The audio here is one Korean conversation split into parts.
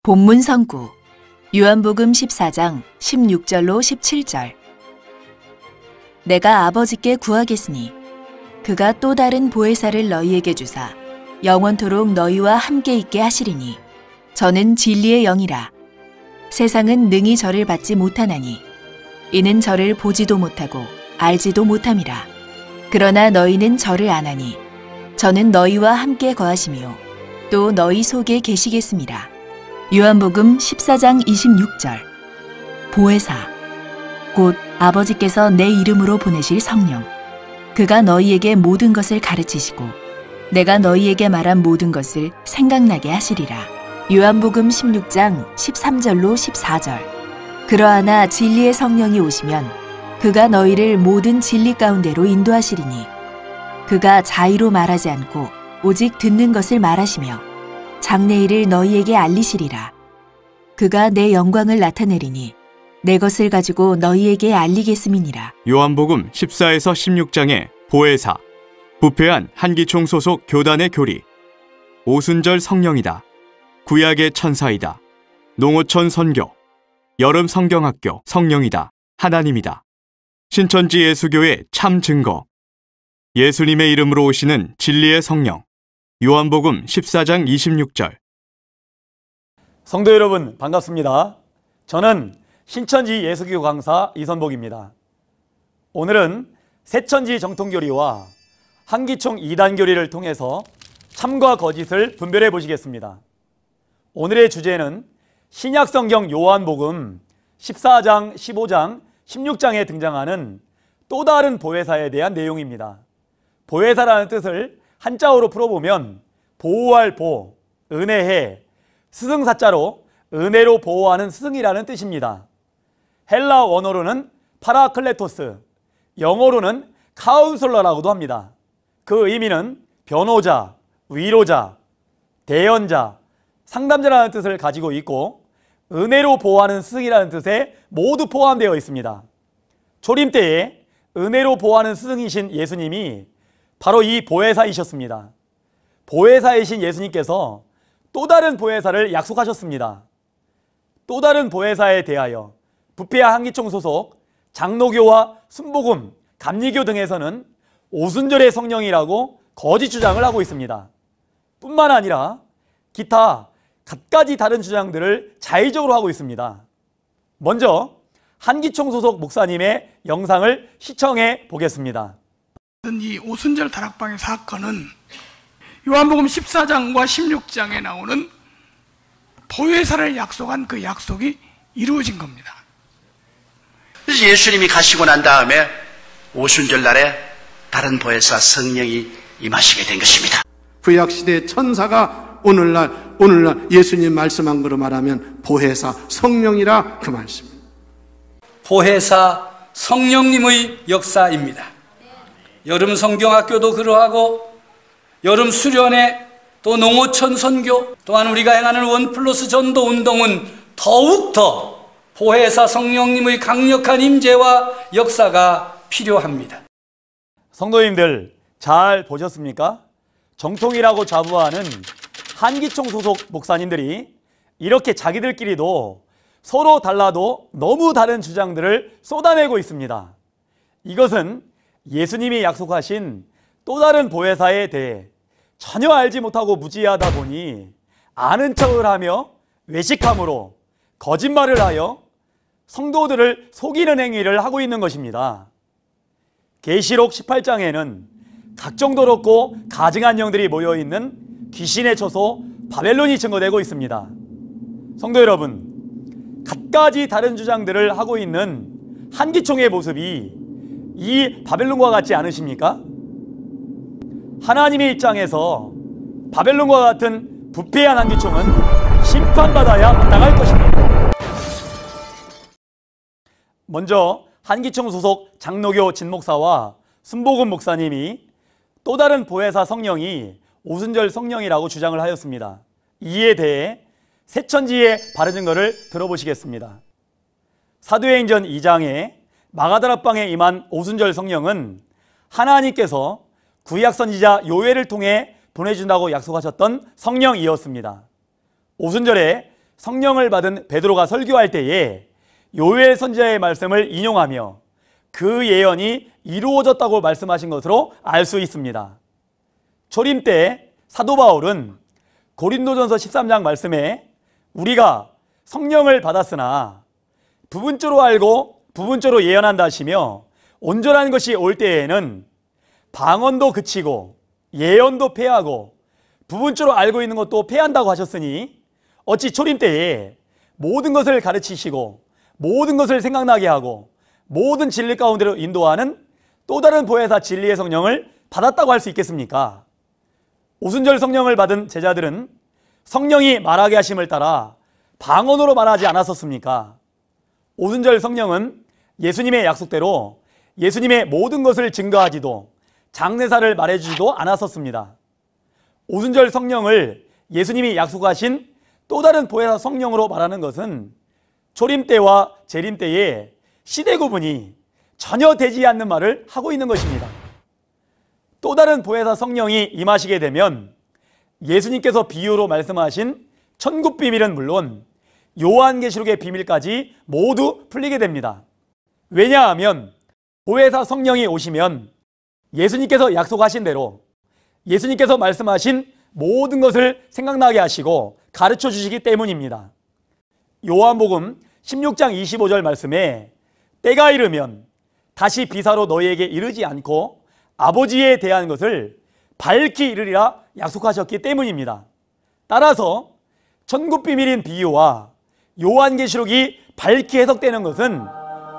본문 선구 요한복음 14장 16절로 17절. 내가 아버지께 구하겠으니 그가 또 다른 보혜사를 너희에게 주사 영원토록 너희와 함께 있게 하시리니 저는 진리의 영이라. 세상은 능히 저를 받지 못하나니 이는 저를 보지도 못하고 알지도 못함이라. 그러나 너희는 저를 아나니 저는 너희와 함께 거하시며 또 너희 속에 계시겠습니다. 요한복음 14장 26절. 보혜사, 곧 아버지께서 내 이름으로 보내실 성령, 그가 너희에게 모든 것을 가르치시고 내가 너희에게 말한 모든 것을 생각나게 하시리라. 요한복음 16장 13절로 14절. 그러하나 진리의 성령이 오시면 그가 너희를 모든 진리 가운데로 인도하시리니 그가 자의로 말하지 않고 오직 듣는 것을 말하시며 장래일을 너희에게 알리시리라. 그가 내 영광을 나타내리니 내 것을 가지고 너희에게 알리겠음이니라. 요한복음 14에서 16장의 보혜사, 부패한 한기총 소속 교단의 교리, 오순절 성령이다, 구약의 천사이다, 농어촌 선교, 여름 성경학교 성령이다, 하나님이다, 신천지 예수교의 참 증거, 예수님의 이름으로 오시는 진리의 성령, 요한복음 14장 26절. 성도 여러분 반갑습니다. 저는 신천지 예수교 강사 이선복입니다. 오늘은 새천지 정통교리와 한기총 이단교리를 통해서 참과 거짓을 분별해 보시겠습니다. 오늘의 주제는 신약성경 요한복음 14장, 15장, 16장에 등장하는 또 다른 보혜사에 대한 내용입니다. 보혜사라는 뜻을 한자어로 풀어보면 보호할 보, 은혜해, 스승사자로 은혜로 보호하는 스승이라는 뜻입니다. 헬라 원어로는 파라클레토스, 영어로는 카운슬러라고도 합니다. 그 의미는 변호자, 위로자, 대연자, 상담자라는 뜻을 가지고 있고 은혜로 보호하는 스승이라는 뜻에 모두 포함되어 있습니다. 초림 때에 은혜로 보호하는 스승이신 예수님이 바로 이 보혜사이셨습니다. 보혜사이신 예수님께서 또 다른 보혜사를 약속하셨습니다. 또 다른 보혜사에 대하여 부패한 한기총 소속 장로교와 순복음, 감리교 등에서는 오순절의 성령이라고 거짓 주장을 하고 있습니다. 뿐만 아니라 기타 갖가지 다른 주장들을 자의적으로 하고 있습니다. 먼저 한기총 소속 목사님의 영상을 시청해 보겠습니다. 이 오순절 다락방의 사건은 요한복음 14장과 16장에 나오는 보혜사를 약속한 그 약속이 이루어진 겁니다. 그래서 예수님이 가시고 난 다음에 오순절 날에 다른 보혜사 성령이 임하시게 된 것입니다. 구약시대의 천사가 오늘날 예수님 말씀한 거로 말하면 보혜사 성령이라 그 말씀입니다. 보혜사 성령님의 역사입니다. 여름 성경학교도 그러하고 여름 수련회 또 농어촌 선교 또한 우리가 행하는 원플러스 전도 운동은 더욱더 보혜사 성령님의 강력한 임재와 역사가 필요합니다. 성도님들 잘 보셨습니까? 정통이라고 자부하는 한기총 소속 목사님들이 이렇게 자기들끼리도 서로 달라도 너무 다른 주장들을 쏟아내고 있습니다. 이것은 예수님이 약속하신 또 다른 보혜사에 대해 전혀 알지 못하고 무지하다 보니 아는 척을 하며 외식함으로 거짓말을 하여 성도들을 속이는 행위를 하고 있는 것입니다. 계시록 18장에는 각종 더럽고 가증한 영들이 모여있는 귀신의 처소 바벨론이 증거되고 있습니다. 성도 여러분, 갖가지 다른 주장들을 하고 있는 한기총의 모습이 이 바벨론과 같지 않으십니까? 하나님의 입장에서 바벨론과 같은 부패한 한기총은 심판받아야 마땅할 것입니다. 먼저 한기총 소속 장로교 진목사와 순복음 목사님이 또 다른 보혜사 성령이 오순절 성령이라고 주장을 하였습니다. 이에 대해 새천지의 바른 증거를 들어보시겠습니다. 사도행전 2장에 마가다락방에 임한 오순절 성령은 하나님께서 구약 선지자 요엘을 통해 보내준다고 약속하셨던 성령이었습니다. 오순절에 성령을 받은 베드로가 설교할 때에 요엘 선지자의 말씀을 인용하며 그 예언이 이루어졌다고 말씀하신 것으로 알 수 있습니다. 초림 때 사도 바울은 고린도전서 13장 말씀에 우리가 성령을 받았으나 부분적으로 알고 부분적으로 예언한다 하시며 온전한 것이 올 때에는 방언도 그치고 예언도 폐하고 부분적으로 알고 있는 것도 폐한다고 하셨으니 어찌 초림 때에 모든 것을 가르치시고 모든 것을 생각나게 하고 모든 진리 가운데로 인도하는 또 다른 보혜사 진리의 성령을 받았다고 할 수 있겠습니까? 오순절 성령을 받은 제자들은 성령이 말하게 하심을 따라 방언으로 말하지 않았었습니까? 오순절 성령은 예수님의 약속대로 예수님의 모든 것을 증거하지도 장례사를 말해주지도 않았었습니다. 오순절 성령을 예수님이 약속하신 또 다른 보혜사 성령으로 말하는 것은 초림 때와 재림 때에 시대 구분이 전혀 되지 않는 말을 하고 있는 것입니다. 또 다른 보혜사 성령이 임하시게 되면 예수님께서 비유로 말씀하신 천국 비밀은 물론 요한계시록의 비밀까지 모두 풀리게 됩니다. 왜냐하면 보혜사 성령이 오시면 예수님께서 약속하신 대로 예수님께서 말씀하신 모든 것을 생각나게 하시고 가르쳐 주시기 때문입니다. 요한복음 16장 25절 말씀에 때가 이르면 다시 비사로 너희에게 이르지 않고 아버지에 대한 것을 밝히 이르리라 약속하셨기 때문입니다. 따라서 천국 비밀인 비유와 요한계시록이 밝히 해석되는 것은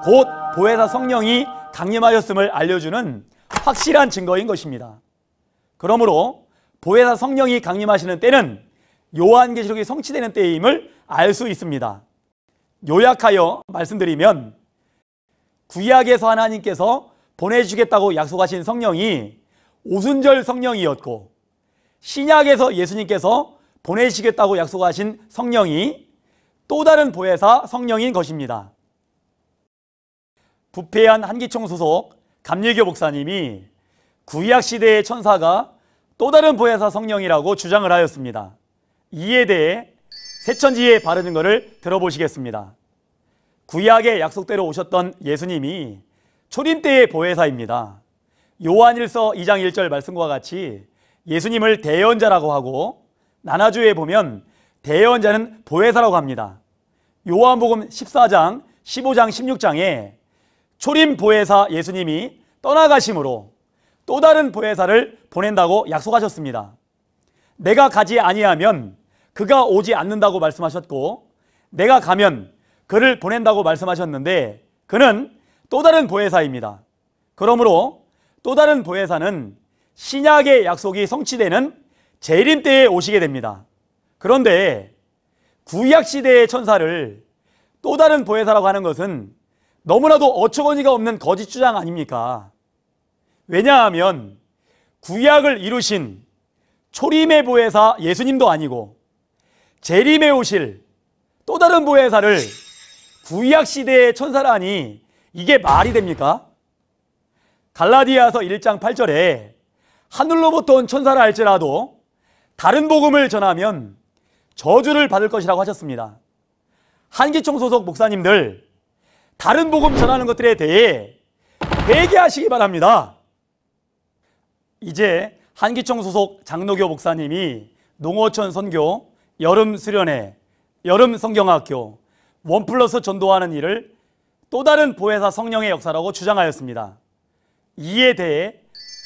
곧 보혜사 성령이 강림하였음을 알려주는 확실한 증거인 것입니다. 그러므로 보혜사 성령이 강림하시는 때는 요한계시록이 성취되는 때임을 알 수 있습니다. 요약하여 말씀드리면 구약에서 하나님께서 보내주겠다고 약속하신 성령이 오순절 성령이었고 신약에서 예수님께서 보내시겠다고 약속하신 성령이 또 다른 보혜사 성령인 것입니다. 부패한 한기총 소속 감리교 목사님이 구약시대의 천사가 또 다른 보혜사 성령이라고 주장을 하였습니다. 이에 대해 새천지의 바른 증거를 들어보시겠습니다. 구약의 약속대로 오셨던 예수님이 초림 때의 보혜사입니다. 요한일서 2장 1절 말씀과 같이 예수님을 대언자라고 하고 나나주에 보면 대언자는 보혜사라고 합니다. 요한복음 14장, 15장, 16장에 초림 보혜사 예수님이 떠나가심으로 또 다른 보혜사를 보낸다고 약속하셨습니다. 내가 가지 아니하면 그가 오지 않는다고 말씀하셨고 내가 가면 그를 보낸다고 말씀하셨는데 그는 또 다른 보혜사입니다. 그러므로 또 다른 보혜사는 신약의 약속이 성취되는 재림 때에 오시게 됩니다. 그런데 구약시대의 천사를 또 다른 보혜사라고 하는 것은 너무나도 어처구니가 없는 거짓 주장 아닙니까? 왜냐하면 구약을 이루신 초림의 보혜사 예수님도 아니고 재림에 오실 또 다른 보혜사를 구약시대의 천사라니 이게 말이 됩니까? 갈라디아서 1장 8절에 하늘로부터 온 천사라 할지라도 다른 복음을 전하면 저주를 받을 것이라고 하셨습니다. 한기총 소속 목사님들 다른 복음 전하는 것들에 대해 회개하시기 바랍니다. 이제 한기총 소속 장로교 목사님이 농어촌 선교, 여름 수련회, 여름 성경학교, 1+ 전도하는 일을 또 다른 보혜사 성령의 역사라고 주장하였습니다. 이에 대해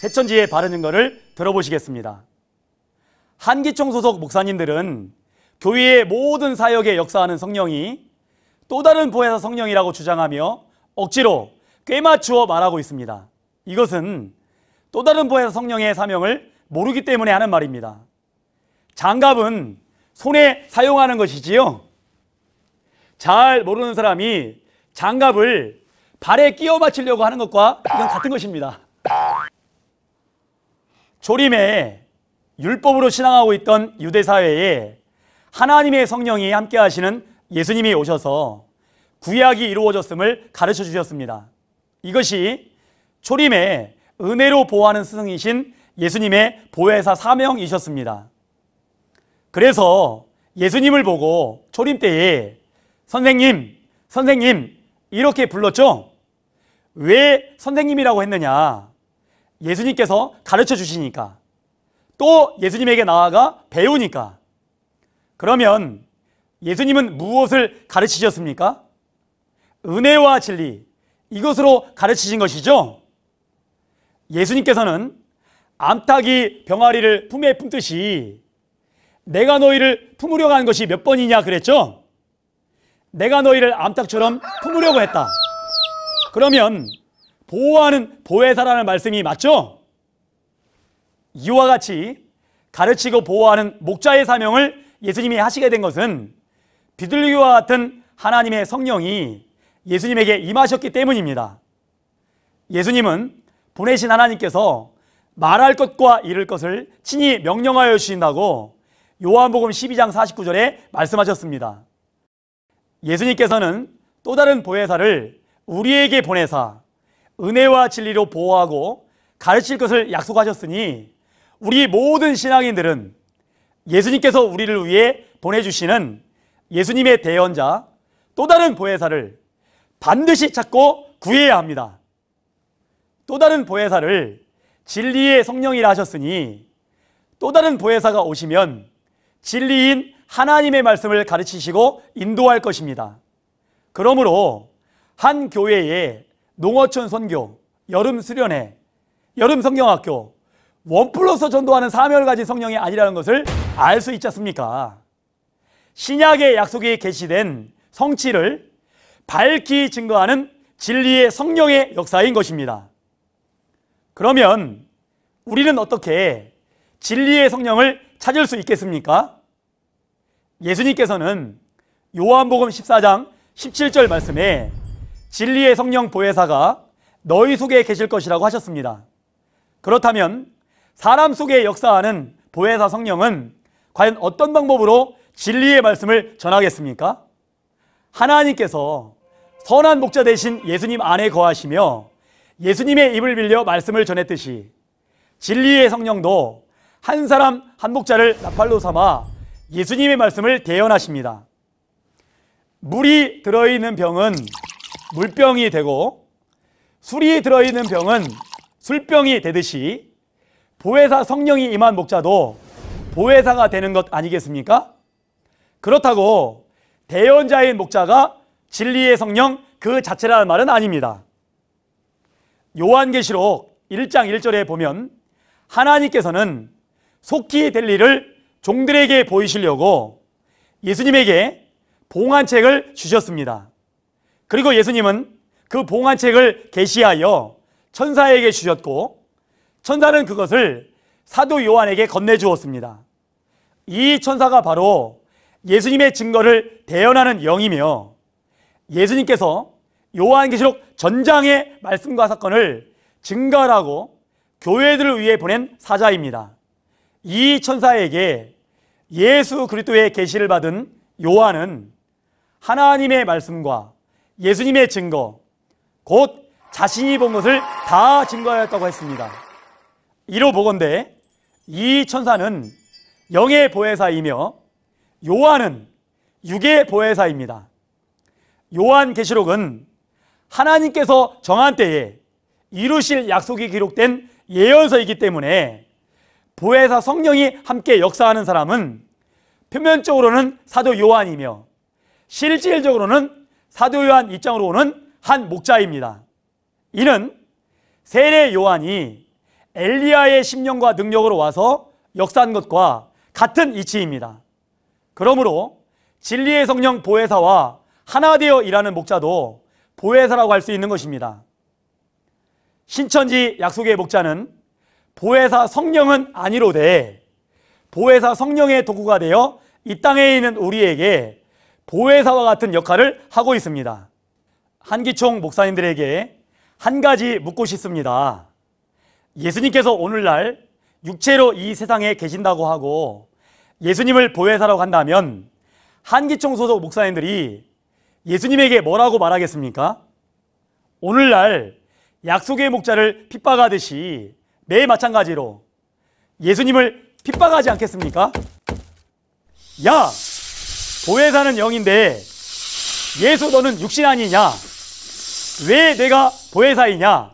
새천지의 바른 증거를 들어보시겠습니다. 한기총 소속 목사님들은 교회의 모든 사역에 역사하는 성령이 또 다른 보혜사 성령이라고 주장하며 억지로 꿰맞추어 말하고 있습니다. 이것은 또 다른 보혜사 성령의 사명을 모르기 때문에 하는 말입니다. 장갑은 손에 사용하는 것이지요. 잘 모르는 사람이 장갑을 발에 끼워 맞추려고 하는 것과 이건 같은 것입니다. 초림에 율법으로 신앙하고 있던 유대사회에 하나님의 성령이 함께 하시는 예수님이 오셔서 구약이 이루어졌음을 가르쳐 주셨습니다. 이것이 초림에 은혜로 보호하는 스승이신 예수님의 보혜사 사명이셨습니다. 그래서 예수님을 보고 초림 때에 선생님, 선생님 이렇게 불렀죠? 왜 선생님이라고 했느냐? 예수님께서 가르쳐 주시니까, 또 예수님에게 나아가 배우니까. 그러면 예수님은 무엇을 가르치셨습니까? 은혜와 진리, 이것으로 가르치신 것이죠. 예수님께서는 암탉이 병아리를 품에 품듯이 내가 너희를 품으려고 한 것이 몇 번이냐 그랬죠? 내가 너희를 암탉처럼 품으려고 했다. 그러면 보호하는 보혜사라는 말씀이 맞죠? 이와 같이 가르치고 보호하는 목자의 사명을 예수님이 하시게 된 것은 비둘기와 같은 하나님의 성령이 예수님에게 임하셨기 때문입니다. 예수님은 보내신 하나님께서 말할 것과 이룰 것을 친히 명령하여 주신다고 요한복음 12장 49절에 말씀하셨습니다. 예수님께서는 또 다른 보혜사를 우리에게 보내사 은혜와 진리로 보호하고 가르칠 것을 약속하셨으니 우리 모든 신앙인들은 예수님께서 우리를 위해 보내주시는 예수님의 대언자 또 다른 보혜사를 반드시 찾고 구해야 합니다. 또 다른 보혜사를 진리의 성령이라 하셨으니 또 다른 보혜사가 오시면 진리인 하나님의 말씀을 가르치시고 인도할 것입니다. 그러므로 한 교회에 농어촌 선교, 여름 수련회, 여름 성경학교, 원플러스 전도하는 사명을 가진 성령이 아니라는 것을 알 수 있지 않습니까? 신약의 약속이 계시된 성취를 밝히 증거하는 진리의 성령의 역사인 것입니다. 그러면 우리는 어떻게 진리의 성령을 찾을 수 있겠습니까? 예수님께서는 요한복음 14장 17절 말씀에 진리의 성령 보혜사가 너희 속에 계실 것이라고 하셨습니다. 그렇다면 사람 속에 역사하는 보혜사 성령은 과연 어떤 방법으로 진리의 말씀을 전하겠습니까? 하나님께서 선한 목자 되신 예수님 안에 거하시며 예수님의 입을 빌려 말씀을 전했듯이 진리의 성령도 한 사람 한 목자를 나팔로 삼아 예수님의 말씀을 대언하십니다. 물이 들어있는 병은 물병이 되고 술이 들어있는 병은 술병이 되듯이 보혜사 성령이 임한 목자도 보혜사가 되는 것 아니겠습니까? 그렇다고 대언자인 목자가 진리의 성령 그 자체라는 말은 아닙니다. 요한계시록 1장 1절에 보면 하나님께서는 속히 될 일을 종들에게 보이시려고 예수님에게 봉안책을 주셨습니다. 그리고 예수님은 그 봉안책을 계시하여 천사에게 주셨고 천사는 그것을 사도 요한에게 건네주었습니다. 이 천사가 바로 예수님의 증거를 대언하는 영이며 예수님께서 요한계시록 전장의 말씀과 사건을 증거하라고 교회들을 위해 보낸 사자입니다. 이 천사에게 예수 그리스도의 계시를 받은 요한은 하나님의 말씀과 예수님의 증거, 곧 자신이 본 것을 다 증거하였다고 했습니다. 이로 보건대 이 천사는 영의 보혜사이며 요한은 육의 보혜사입니다. 요한계시록은 하나님께서 정한 때에 이루실 약속이 기록된 예언서이기 때문에 보혜사 성령이 함께 역사하는 사람은 표면적으로는 사도 요한이며 실질적으로는 사도 요한 입장으로는 한 목자입니다. 이는 세례 요한이 엘리야의 심령과 능력으로 와서 역사한 것과 같은 이치입니다. 그러므로 진리의 성령 보혜사와 하나 되어 일하는 목자도 보혜사라고 할 수 있는 것입니다. 신천지 약속의 목자는 보혜사 성령은 아니로되 보혜사 성령의 도구가 되어 이 땅에 있는 우리에게 보혜사와 같은 역할을 하고 있습니다. 한기총 목사님들에게 한 가지 묻고 싶습니다. 예수님께서 오늘날 육체로 이 세상에 계신다고 하고 예수님을 보혜사라고 한다면 한기총 소속 목사님들이 예수님에게 뭐라고 말하겠습니까? 오늘날 약속의 목자를 핍박하듯이 매 마찬가지로 예수님을 핍박하지 않겠습니까? 야, 보혜사는 영인데 예수 너는 육신 아니냐? 왜 내가 보혜사이냐?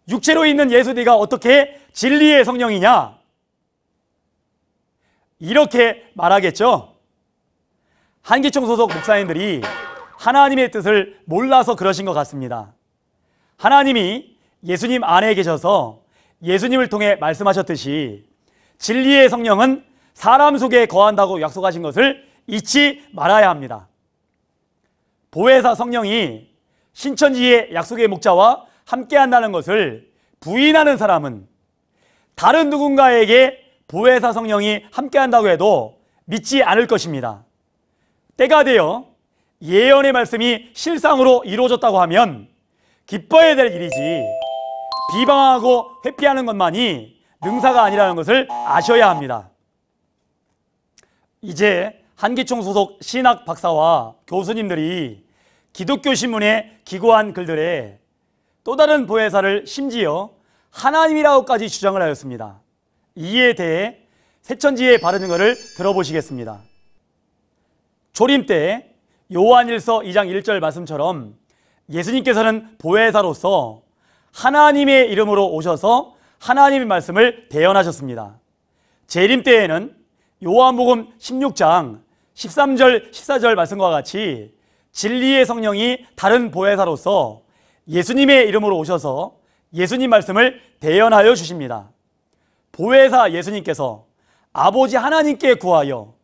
육체로 있는 예수 네가 어떻게 진리의 성령이냐? 이렇게 말하겠죠. 한기총 소속 목사님들이 하나님의 뜻을 몰라서 그러신 것 같습니다. 하나님이 예수님 안에 계셔서 예수님을 통해 말씀하셨듯이 진리의 성령은 사람 속에 거한다고 약속하신 것을 잊지 말아야 합니다. 보혜사 성령이 신천지의 약속의 목자와 함께한다는 것을 부인하는 사람은 다른 누군가에게 보혜사 성령이 함께한다고 해도 믿지 않을 것입니다. 때가 되어 예언의 말씀이 실상으로 이루어졌다고 하면 기뻐해야 될 일이지 비방하고 회피하는 것만이 능사가 아니라는 것을 아셔야 합니다. 이제 한기총 소속 신학 박사와 교수님들이 기독교 신문에 기고한 글들에 또 다른 보혜사를 심지어 하나님이라고까지 주장을 하였습니다. 이에 대해 새천지에 바르는 것을 들어보시겠습니다. 초림 때 요한일서 2장 1절 말씀처럼 예수님께서는 보혜사로서 하나님의 이름으로 오셔서 하나님의 말씀을 대언하셨습니다. 재림 때에는 요한복음 16장 13절 14절 말씀과 같이 진리의 성령이 다른 보혜사로서 예수님의 이름으로 오셔서 예수님 말씀을 대언하여 주십니다. 보혜사 예수님께서 아버지 하나님께 구하여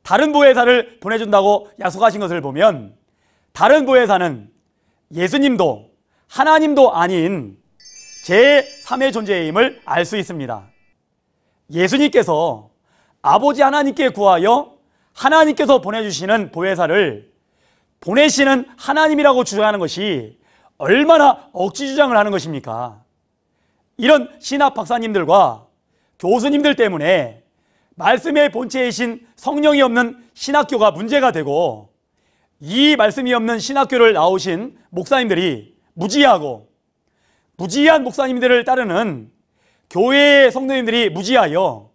다른 보혜사를 보내준다고 약속하신 것을 보면 다른 보혜사는 예수님도 하나님도 아닌 제3의 존재임을 알 수 있습니다. 예수님께서 아버지 하나님께 구하여 하나님께서 보내주시는 보혜사를 보내시는 하나님이라고 주장하는 것이 얼마나 억지 주장을 하는 것입니까? 이런 신학 박사님들과 교수님들 때문에 말씀의 본체이신 성령이 없는 신학교가 문제가 되고 이 말씀이 없는 신학교를 나오신 목사님들이 무지하고 무지한 목사님들을 따르는 교회의 성도님들이 무지하여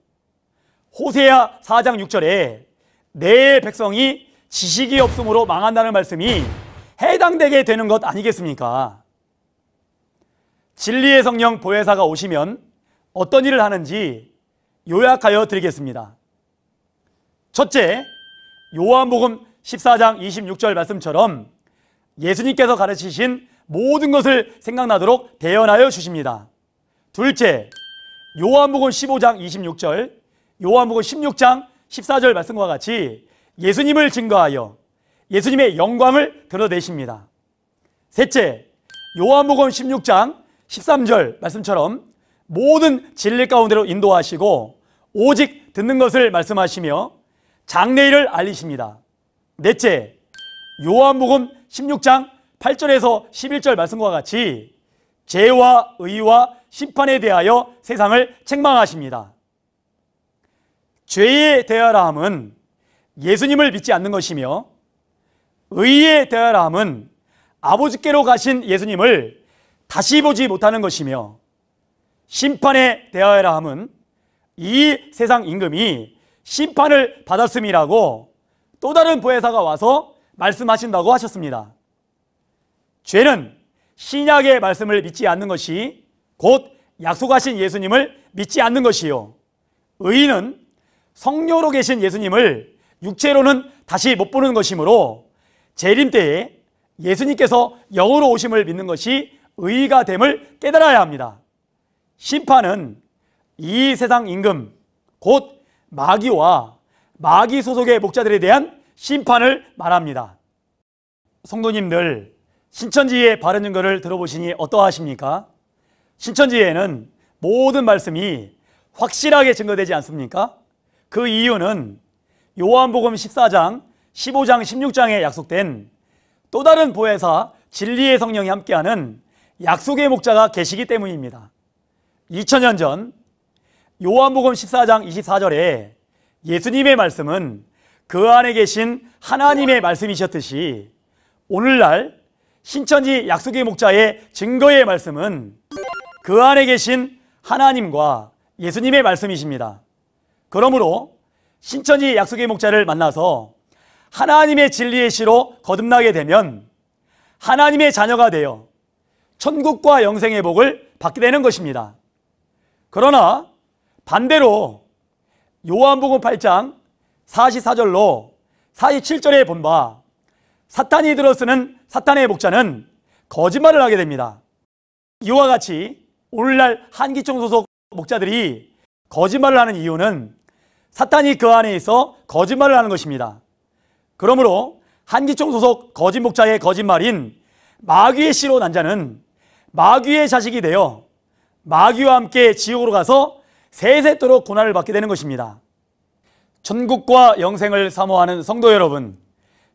호세아 4장 6절에 내 백성이 지식이 없음으로 망한다는 말씀이 해당되게 되는 것 아니겠습니까? 진리의 성령 보혜사가 오시면 어떤 일을 하는지 요약하여 드리겠습니다. 첫째, 요한복음 14장 26절 말씀처럼 예수님께서 가르치신 모든 것을 생각나도록 대언하여 주십니다. 둘째, 요한복음 15장 26절, 요한복음 16장 14절 말씀과 같이 예수님을 증거하여 예수님의 영광을 드러내십니다. 셋째, 요한복음 16장 13절 말씀처럼 모든 진리 가운데로 인도하시고 오직 듣는 것을 말씀하시며 장래일을 알리십니다. 넷째, 요한복음 16장 8절에서 11절 말씀과 같이 죄와 의와 심판에 대하여 세상을 책망하십니다. 죄에 대하라 함은 예수님을 믿지 않는 것이며 의에 대하라 함은 아버지께로 가신 예수님을 다시 보지 못하는 것이며 심판에 대하여라 함은 이 세상 임금이 심판을 받았음이라고 또 다른 보혜사가 와서 말씀하신다고 하셨습니다. 죄는 신약의 말씀을 믿지 않는 것이 곧 약속하신 예수님을 믿지 않는 것이요, 의는 성령으로 계신 예수님을 육체로는 다시 못 보는 것이므로 재림 때에 예수님께서 영으로 오심을 믿는 것이 의가 됨을 깨달아야 합니다. 심판은 이 세상 임금 곧 마귀와 마귀 소속의 목자들에 대한 심판을 말합니다. 성도님들, 신천지의 바른 증거를 들어보시니 어떠하십니까? 신천지에는 모든 말씀이 확실하게 증거되지 않습니까? 그 이유는 요한복음 14장, 15장, 16장에 약속된 또 다른 보혜사 진리의 성령이 함께하는 약속의 목자가 계시기 때문입니다. 2000년 전 요한복음 14장 24절에 예수님의 말씀은 그 안에 계신 하나님의 말씀이셨듯이 오늘날 신천지 약속의 목자의 증거의 말씀은 그 안에 계신 하나님과 예수님의 말씀이십니다. 그러므로 신천지 약속의 목자를 만나서 하나님의 진리의 씨로 거듭나게 되면 하나님의 자녀가 되어 천국과 영생의 복을 받게 되는 것입니다. 그러나 반대로 요한복음 8장 44절로 47절에 본 바 사탄이 들어쓰는 사탄의 목자는 거짓말을 하게 됩니다. 이와 같이 오늘날 한기총 소속 목자들이 거짓말을 하는 이유는 사탄이 그 안에 있어 거짓말을 하는 것입니다. 그러므로 한기총 소속 거짓 목자의 거짓말인 마귀의 씨로 난 자는 마귀의 자식이 되어 마귀와 함께 지옥으로 가서 세세토록 고난을 받게 되는 것입니다. 천국과 영생을 사모하는 성도 여러분,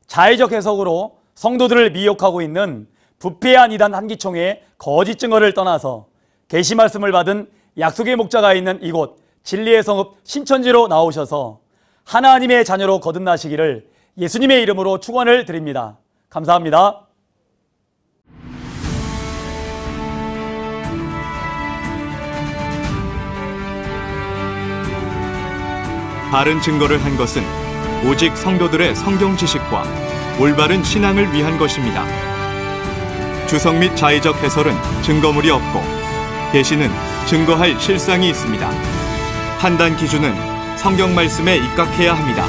자의적 해석으로 성도들을 미혹하고 있는 부패한 이단 한기총의 거짓 증거를 떠나서 계시 말씀을 받은 약속의 목자가 있는 이곳 진리의 성읍 신천지로 나오셔서 하나님의 자녀로 거듭나시기를 예수님의 이름으로 축원을 드립니다. 감사합니다. 바른 증거를 한 것은 오직 성도들의 성경 지식과 올바른 신앙을 위한 것입니다. 주석 및 자의적 해설은 증거물이 없고 계시는 증거할 실상이 있습니다. 판단 기준은 성경 말씀에 입각해야 합니다.